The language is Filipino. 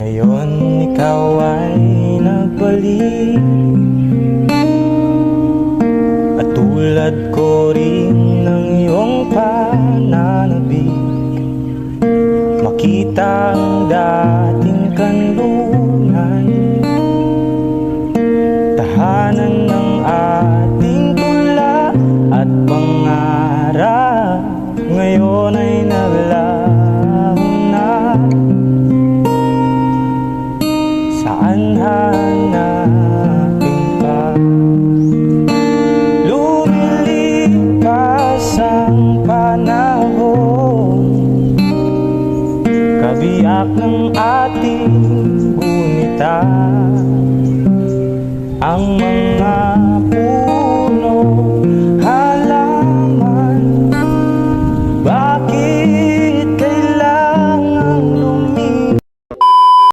Ngayon ikaw ay nagbalik, at tulad ko rin ng iyong pananabik, makita ang dating kanlungan, tahanan ng ating tula at pangarap. Ngayon ay naglaho na. Saan hanapin pa? Lumilipas ang panahon, kabiyak ng ating gunita, ang mga